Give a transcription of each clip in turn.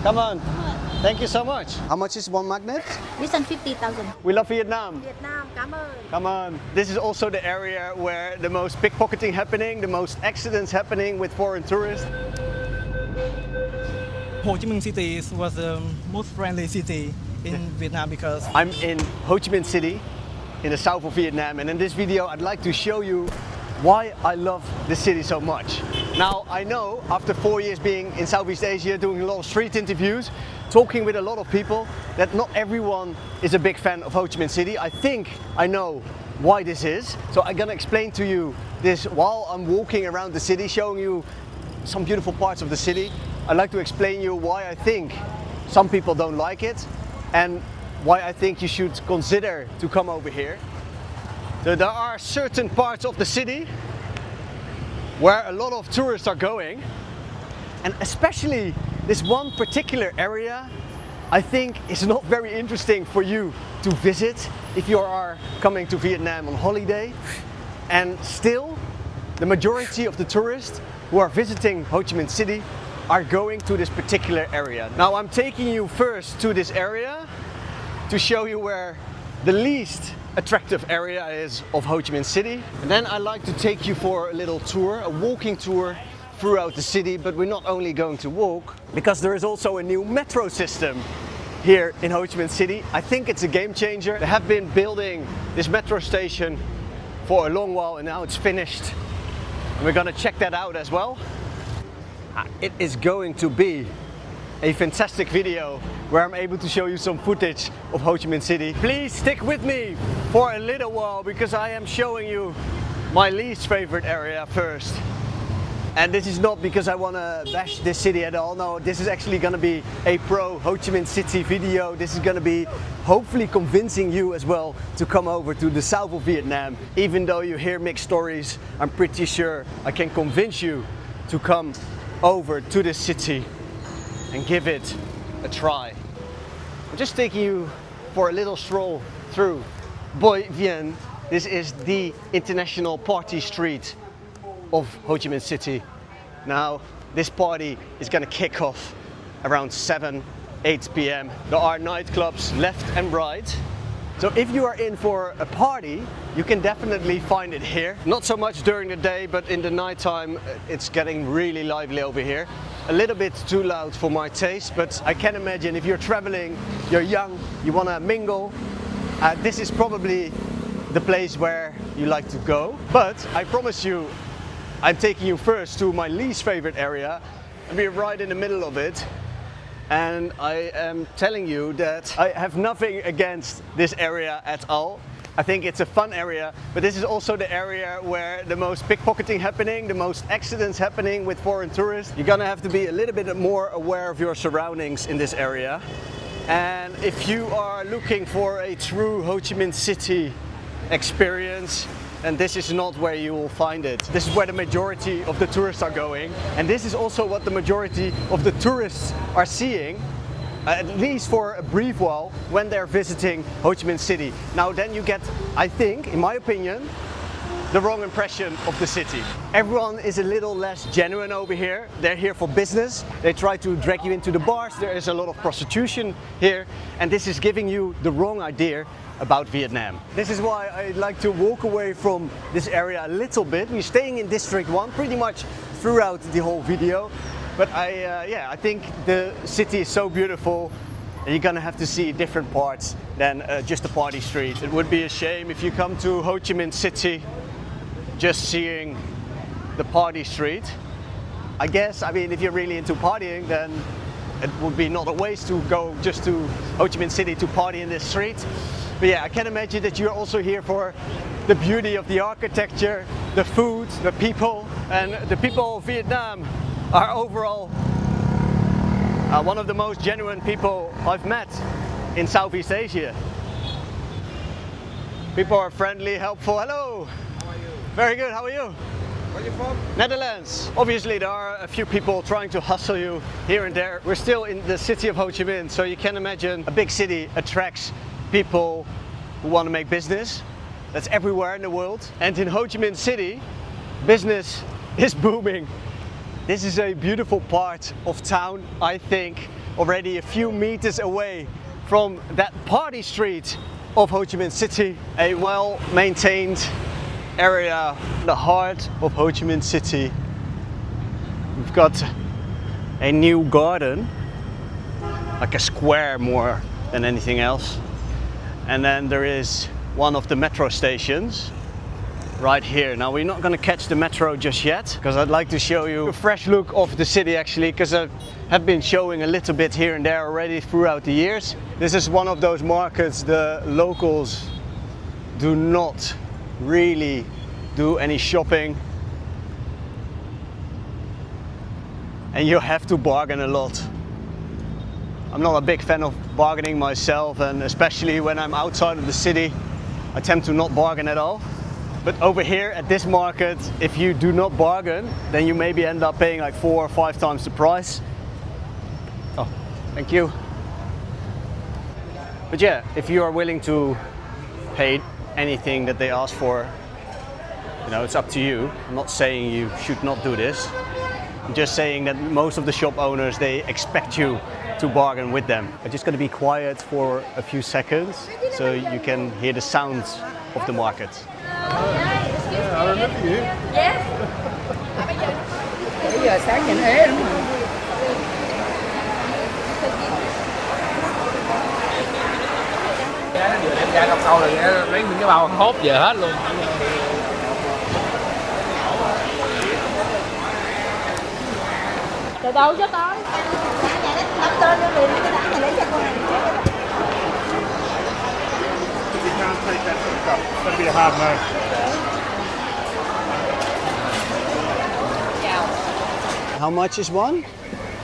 Come on. Thank you so much. How much is one magnet? This one 50,000. We love Vietnam. Vietnam, cảm ơn. Come on. This is also the area where the most pickpocketing happening, the most accidents happening with foreign tourists. Ho Chi Minh City was the most friendly city in Vietnam because I'm in Ho Chi Minh City in the south of Vietnam, and in this video I'd like to show you why I love the city so much. Now I know after 4 years being in Southeast Asia, doing a lot of street interviews, talking with a lot of people, that not everyone is a big fan of Ho Chi Minh City. I think I know why this is. So I'm gonna explain to you this while I'm walking around the city, showing you some beautiful parts of the city. I'd like to explain you why I think some people don't like it and why I think you should consider to come over here. So there are certain parts of the city where a lot of tourists are going, and especially this one particular area I think is not very interesting for you to visit if you are coming to Vietnam on holiday. And still, the majority of the tourists who are visiting Ho Chi Minh City are going to this particular area. Now I'm taking you first to this area to show you where the least attractive area is of Ho Chi Minh City. And then I like to take you for a little tour, a walking tour throughout the city, but we're not only going to walk, because there is also a new metro system here in Ho Chi Minh City. I think it's a game changer. They have been building this metro station for a long while and now it's finished. And we're gonna check that out as well. It is going to be a fantastic video where I'm able to show you some footage of Ho Chi Minh City. Please stick with me for a little while because I am showing you my least favorite area first. And this is not because I want to bash this city at all. No, this is actually going to be a pro Ho Chi Minh City video. This is going to be hopefully convincing you as well to come over to the south of Vietnam. Even though you hear mixed stories, I'm pretty sure I can convince you to come over to this city and give it a try. I'm just taking you for a little stroll through Vien. This is the international party street of Ho Chi Minh City. Now this party is gonna kick off around 7-8 p.m. There are nightclubs left and right. So if you are in for a party, you can definitely find it here. Not so much during the day, but in the nighttime it's getting really lively over here. A little bit too loud for my taste, but I can imagine if you're traveling, you're young, you wanna mingle, this is probably the place where you like to go. But I promise you, I'm taking you first to my least favorite area, and we're right in the middle of it. And I am telling you that I have nothing against this area at all. I think it's a fun area, but this is also the area where the most pickpocketing happening, the most accidents happening with foreign tourists. You're gonna have to be a little bit more aware of your surroundings in this area. And if you are looking for a true Ho Chi Minh City experience, and this is not where you will find it. This is where the majority of the tourists are going, and this is also what the majority of the tourists are seeing, at least for a brief while, when they're visiting Ho Chi Minh City. Now then you get, I think, in my opinion, the wrong impression of the city. Everyone is a little less genuine over here. They're here for business. They try to drag you into the bars. There is a lot of prostitution here, and this is giving you the wrong idea about Vietnam. This is why I like to walk away from this area a little bit. We're staying in District 1 pretty much throughout the whole video, but I think the city is so beautiful and you're gonna have to see different parts than just a party street. It would be a shame if you come to Ho Chi Minh City just seeing the party street. I guess, I mean, if you're really into partying, then it would be not a waste to go just to Ho Chi Minh City to party in this street. But yeah, I can imagine that you're also here for the beauty of the architecture, the food, the people, and the people of Vietnam are overall one of the most genuine people I've met in Southeast Asia. People are friendly, helpful. Hello! How are you? Very good, how are you? Where are you from? Netherlands. Obviously there are a few people trying to hustle you here and there. We're still in the city of Ho Chi Minh, so you can imagine a big city attracts people who want to make business. That's everywhere in the world. And in Ho Chi Minh City, business is booming. This is a beautiful part of town, I think, already a few meters away from that party street of Ho Chi Minh City, a well-maintained area, the heart of Ho Chi Minh City. We've got a new garden, like a square more than anything else. And then there is one of the metro stations right here. Now we're not going to catch the metro just yet, because I'd like to show you a fresh look of the city actually, because I have been showing a little bit here and there already throughout the years. This is one of those markets the locals do not really do any shopping, and you have to bargain a lot. I'm not a big fan of bargaining myself, and especially when I'm outside of the city I tend to not bargain at all. But over here at this market, if you do not bargain, then you maybe end up paying like 4 or 5 times the price. Oh, thank you. But yeah, if you are willing to pay anything that they ask for, you know, it's up to you. I'm not saying you should not do this. I'm just saying that most of the shop owners, they expect you to bargain with them. I'm just going to be quiet for a few seconds so you can hear the sounds of the market. I remember you. Yes. Bây giờ sáng nhìn ế đúng không? Nó vừa đem ra câu câu rồi lấy những cái bao hốt về hết luôn. Từ đâu cho con? Đắp tên cho liền cái đá này lấy cho con này. You can't take that sort of stuff. It's going to be a hard no. How much is one?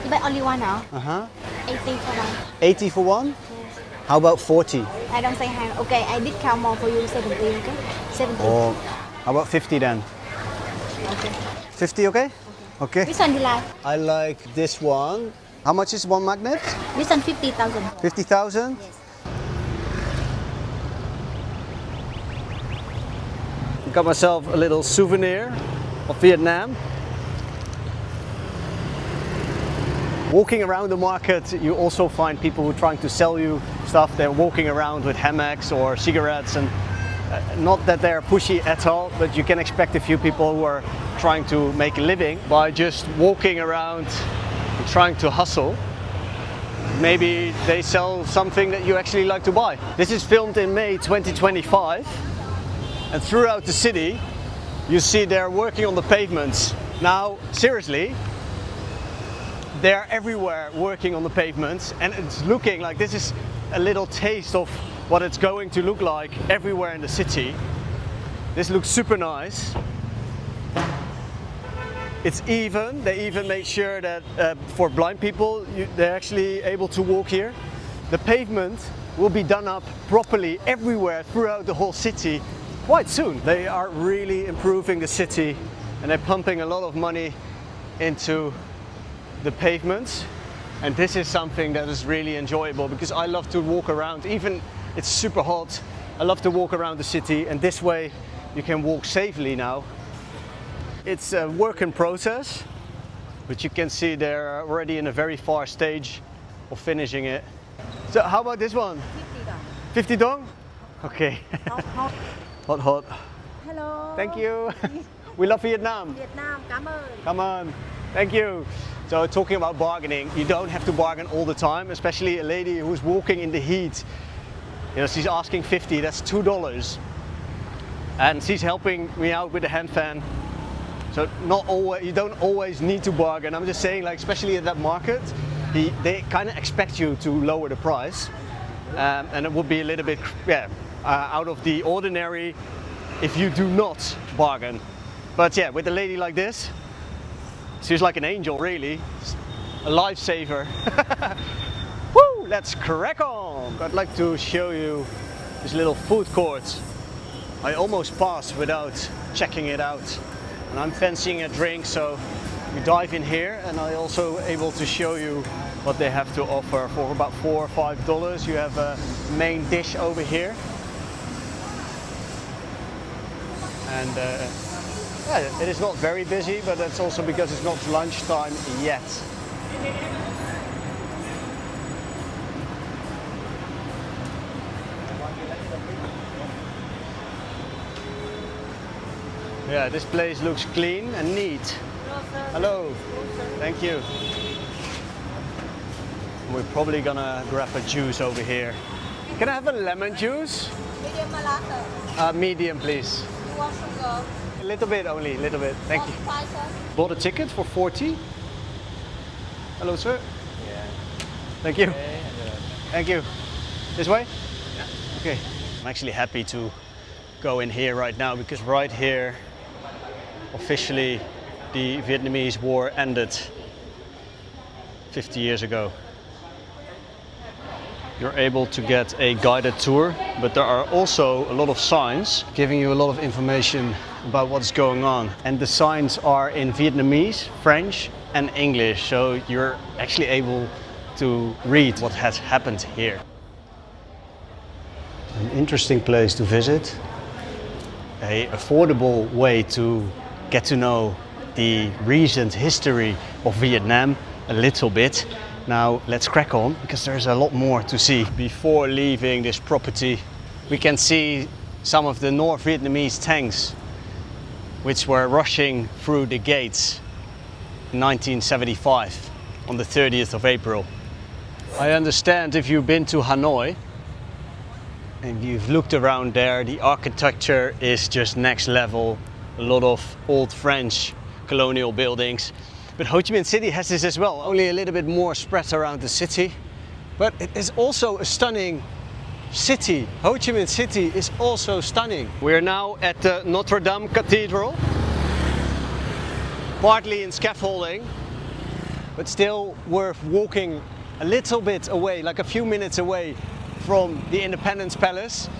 You buy only one now? 80 for one. 80 for one? Yes. How about 40? I don't say how. Okay, I discount more for you, 70, okay? 70. Or how about 50 then? Okay. 50 okay? Okay. Which one you like? I like this one. How much is one magnet? This one 50,000. 50,000? Yes. Got myself a little souvenir of Vietnam. Walking around the market, you also find people who are trying to sell you stuff. They're walking around with hammocks or cigarettes, and not that they're pushy at all, but you can expect a few people who are trying to make a living by just walking around and trying to hustle. Maybe they sell something that you actually like to buy. This is filmed in May 2025, and throughout the city you see they're working on the pavements. Now, seriously, they're everywhere working on the pavements, and it's looking like this is a little taste of what it's going to look like everywhere in the city. This looks super nice. It's even. They even make sure that for blind people, they're actually able to walk here. The pavement will be done up properly everywhere throughout the whole city quite soon. They are really improving the city, and they're pumping a lot of money into the pavements, and this is something that is really enjoyable because I love to walk around. Even it's super hot, I love to walk around the city, and this way you can walk safely now. It's a work in process, but you can see they're already in a very far stage of finishing it. So how about this one? 50 dong? Okay. Hot, hot. Hello. Thank you. We love Vietnam. Vietnam, cảm ơn. Come on. Thank you. So talking about bargaining, you don't have to bargain all the time, especially a lady who's walking in the heat. You know, she's asking 50, that's $2. And she's helping me out with the hand fan. So not always, you don't always need to bargain. I'm just saying, like, especially at that market, they kind of expect you to lower the price. And it would be a little bit, out of the ordinary if you do not bargain. But yeah, with a lady like this, she's like an angel, really. A lifesaver. Woo! Let's crack on! I'd like to show you this little food court. I almost passed without checking it out. And I'm fancying a drink, so we dive in here, and I also able to show you what they have to offer. For about $4 or $5, you have a main dish over here. And it is not very busy, but that's also because it's not lunchtime yet. Yeah, this place looks clean and neat. Hello. Thank you. We're probably gonna grab a juice over here. Can I have a lemon juice? Medium latte. Medium, please. You want sugar? A little bit only, a little bit. Thank you. 5 cents. Bought a ticket for 40. Hello, sir. Yeah. Thank you. Thank you. This way? Yeah. Okay. I'm actually happy to go in here right now because right here, officially, the Vietnamese War ended 50 years ago. You're able to get a guided tour, but there are also a lot of signs giving you a lot of information about what's going on. And the signs are in Vietnamese, French and English, so you're actually able to read what has happened here. An interesting place to visit, an affordable way to get to know the recent history of Vietnam a little bit. Now let's crack on because there's a lot more to see. Before leaving this property, we can see some of the North Vietnamese tanks which were rushing through the gates in 1975 on the 30th of April. I understand if you've been to Hanoi and you've looked around there, the architecture is just next level. A lot of old French colonial buildings. But Ho Chi Minh City has this as well, only a little bit more spread around the city. But it is also a stunning city. Ho Chi Minh City is also stunning. We're now at the Notre Cathedral, partly in scaffolding, but still worth walking a little bit away, like a few minutes away from the Independence Palace.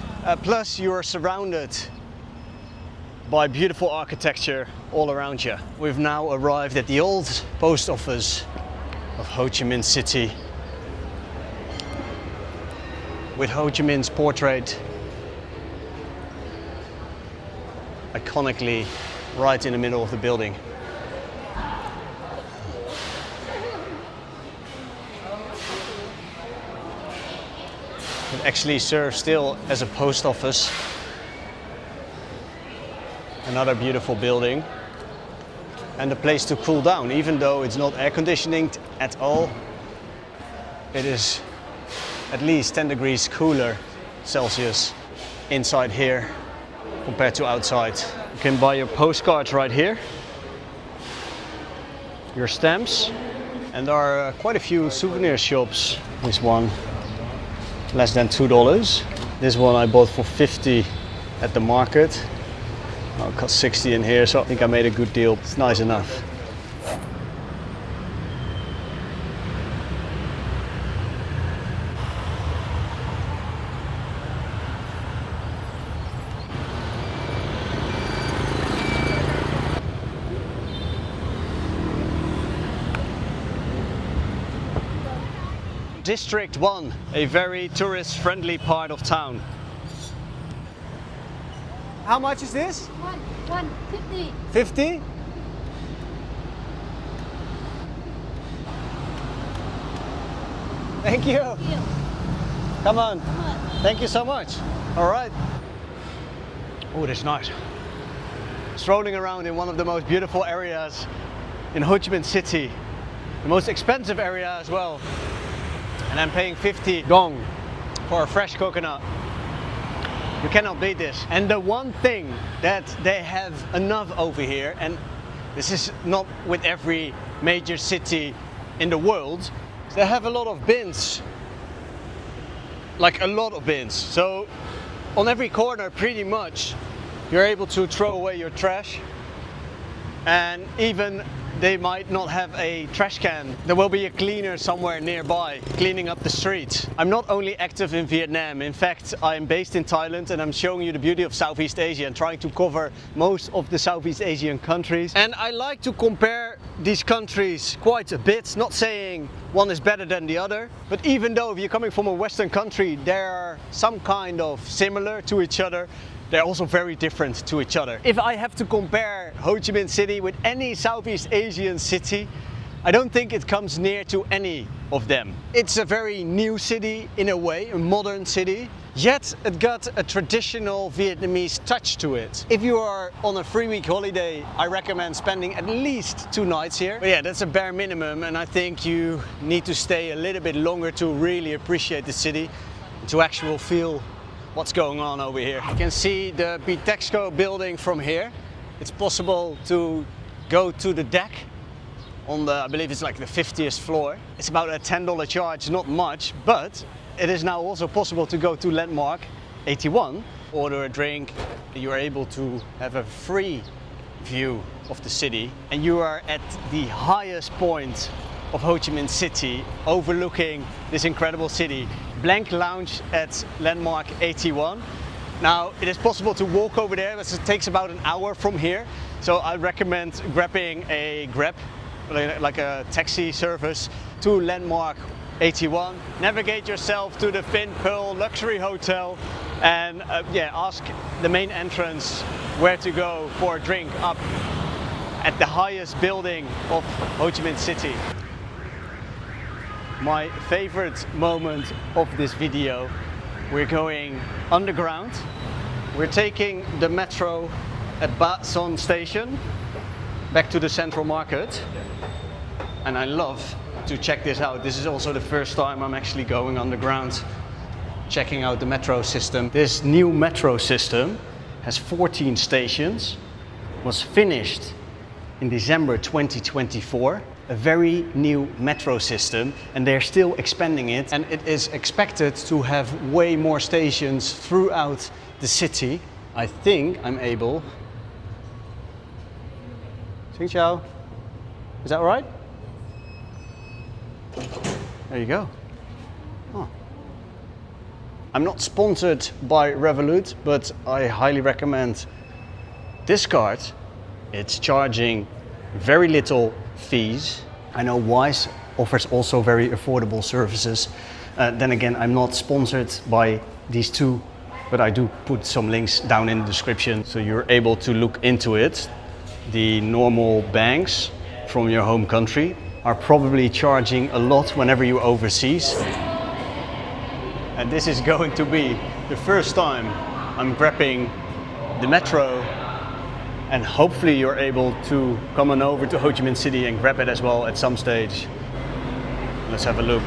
Plus you're surrounded by beautiful architecture all around you. We've now arrived at the old post office of Ho Chi Minh City with Ho Chi Minh's portrait iconically right in the middle of the building. It actually serves still as a post office. Another beautiful building and a place to cool down, even though it's not air conditioned at all. It is at least 10 degrees cooler Celsius inside here compared to outside. You can buy your postcards right here, your stamps, and there are quite a few souvenir shops. This one less than $2. This one I bought for 50 at the market. It cost 60 in here, so I think I made a good deal. It's nice enough. District 1, a very tourist-friendly part of town. How much is this? 150. 50? Thank you. Come on. Thank you so much. All right. Oh, that's nice. Strolling around in one of the most beautiful areas in Ho Chi Minh City. The most expensive area as well. And I'm paying 50 dong for a fresh coconut. You cannot beat this. And the one thing that they have enough over here, and this is not with every major city in the world, they have a lot of bins. Like a lot of bins. So on every corner pretty much you're able to throw away your trash. And even they might not have a trash can. There will be a cleaner somewhere nearby cleaning up the streets. I'm not only active in Vietnam, in fact I'm based in Thailand and I'm showing you the beauty of Southeast Asia and trying to cover most of the Southeast Asian countries. And I like to compare these countries quite a bit, not saying one is better than the other, but even though if you're coming from a Western country, there are some kind of similar to each other. They're also very different to each other. If I have to compare Ho Chi Minh City with any Southeast Asian city, I don't think it comes near to any of them. It's a very new city in a way, a modern city. Yet it got a traditional Vietnamese touch to it. If you are on a 3-week holiday, I recommend spending at least 2 nights here. But yeah, that's a bare minimum, and I think you need to stay a little bit longer to really appreciate the city, to actually feel what's going on over here. You can see the Bitexco building from here. It's possible to go to the deck on the, I believe it's like the 50th floor. It's about a $10 charge, not much, but it is now also possible to go to Landmark 81, order a drink. You are able to have a free view of the city, and you are at the highest point of Ho Chi Minh City, overlooking this incredible city. Blank Lounge at Landmark 81. Now, it is possible to walk over there, but it takes about an hour from here. So I recommend grabbing a Grab, like a taxi service, to Landmark 81. Navigate yourself to the Vien Pearl Luxury Hotel, and ask the main entrance where to go for a drink up at the highest building of Ho Chi Minh City. My favorite moment of this video, we're going underground. We're taking the metro at Ba Son station back to the central market, and I love to check this out. This is also the first time I'm actually going underground, checking out the metro system. This new metro system has 14 stations, was finished in December 2024. A very new metro system, and they're still expanding it, and it is expected to have way more stations throughout the city. I think I'm able. Xin chào. Is that all right? There you go. Oh. I'm not sponsored by Revolut, but I highly recommend this card. It's charging very little fees. I know Wise offers also very affordable services. Then again, I'm not sponsored by these two, but I do put some links down in the description so you're able to look into it. The normal banks from your home country are probably charging a lot whenever you're overseas. And this is going to be the first time I'm grabbing the metro, and hopefully you're able to come on over to Ho Chi Minh City and grab it as well at some stage. Let's have a look.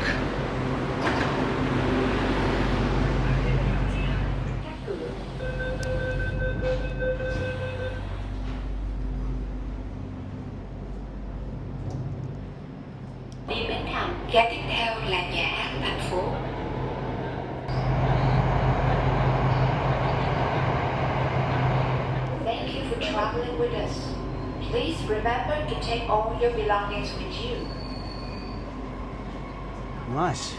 Đi Bến Thành, ga tiếp theo là nhà hát thành phố. Thank you for traveling with us. Please remember to take all your belongings with you. Nice.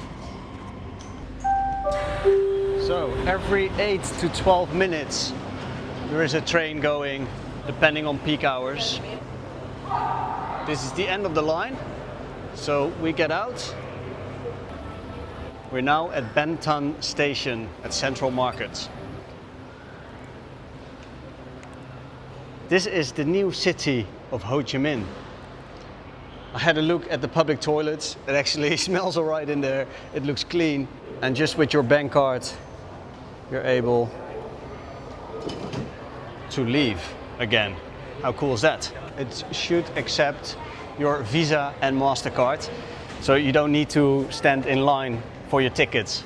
So every 8 to 12 minutes there is a train going, depending on peak hours. This is the end of the line, so we get out. We're now at Bến Thành station at Central Market. This is the new city of Ho Chi Minh. I had a look at the public toilets. It actually smells alright in there. It looks clean. And just with your bank card, you're able to leave again. How cool is that? It should accept your Visa and MasterCard, so you don't need to stand in line for your tickets.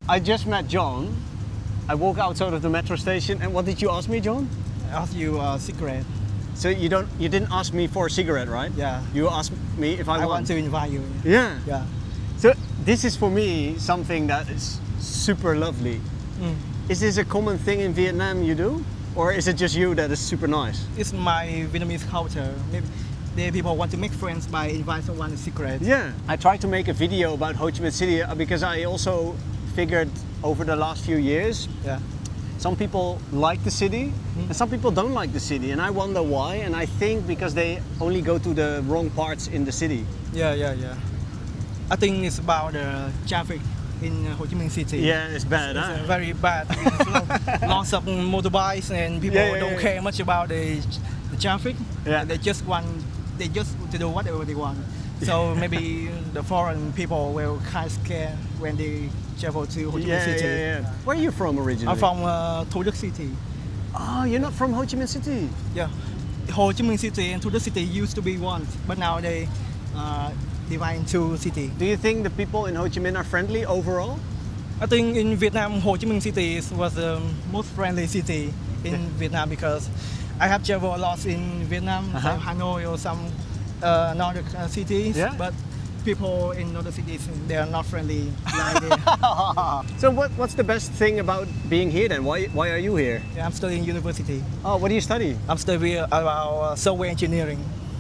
I just met John. I walk outside of the metro station, and what did you ask me, John? I asked you a cigarette. So you didn't ask me for a cigarette, right? Yeah. You asked me if I want to invite you. Yeah. Yeah. So this is for me something that is super lovely. Is this a common thing in Vietnam you do? Or is it just you that is super nice? It's my Vietnamese culture. Maybe the people want to make friends by inviting someone a cigarette. Yeah. I tried to make a video about Ho Chi Minh City because I also figured over the last few years, Yeah. some people like the city and some people don't like the city, and I wonder why. And I think because they only go to the wrong parts in the city. Yeah. I think it's about the traffic in Ho Chi Minh City. Yeah, it's bad, It's huh? very bad. Lots of motorbikes, and people don't care much about the traffic. Yeah. They just want to do whatever they want. So maybe the foreign people were kind of scared when they travel to Ho Chi Minh City. Where are you from originally? I'm from Notre City. Oh, you're not from Ho Chi Minh City? Yeah, Ho Chi Minh City and Notre City used to be one, but now they divide into city. Do you think the people in Ho Chi Minh are friendly overall? I think in Vietnam, Ho Chi Minh City was the most friendly city in Vietnam because I have traveled a lot in Vietnam, like Hanoi or some northern cities, but people in other cities, they are not friendly. So what's the best thing about being here then? Why are you here? Yeah, I'm studying university. Oh, what do you study? I'm studying about software engineering.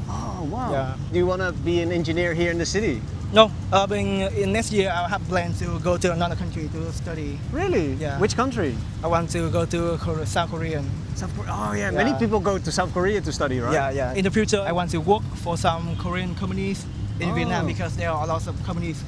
Oh, wow. Yeah. Do you want to be an engineer here in the city? No, in next year I have plans to go to another country to study. Really? Yeah. Which country? I want to go to South Korea. South Korea. Oh yeah, many people go to South Korea to study, right? Yeah, yeah. In the future, I want to work for some Korean companies in Vietnam because there are a lot of companies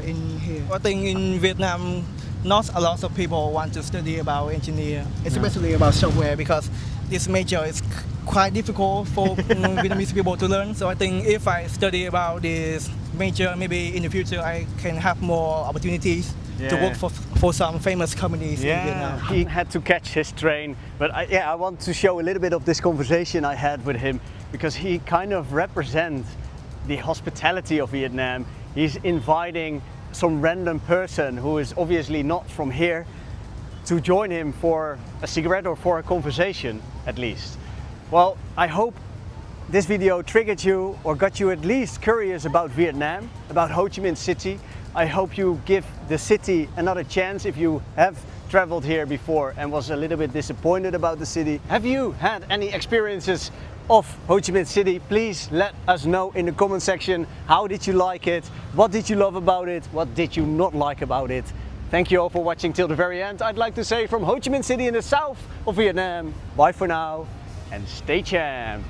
in here. I think in Vietnam, not a lot of people want to study about engineer, especially about software, because this major is quite difficult for Vietnamese people to learn. So I think if I study about this major, maybe in the future I can have more opportunities to work for some famous companies in Vietnam. He had to catch his train, but I want to show a little bit of this conversation I had with him because he kind of represents the hospitality of Vietnam. He's inviting some random person who is obviously not from here to join him for a cigarette or for a conversation at least. Well, I hope this video triggered you or got you at least curious about Vietnam, about Ho Chi Minh City. I hope you give the city another chance if you have traveled here before and was a little bit disappointed about the city. Have you had any experiences of Ho Chi Minh City? Please let us know in the comment section. How did you like it? What did you love about it? What did you not like about it? Thank you all for watching till the very end. I'd like to say from Ho Chi Minh City in the south of Vietnam, bye for now and stay champ.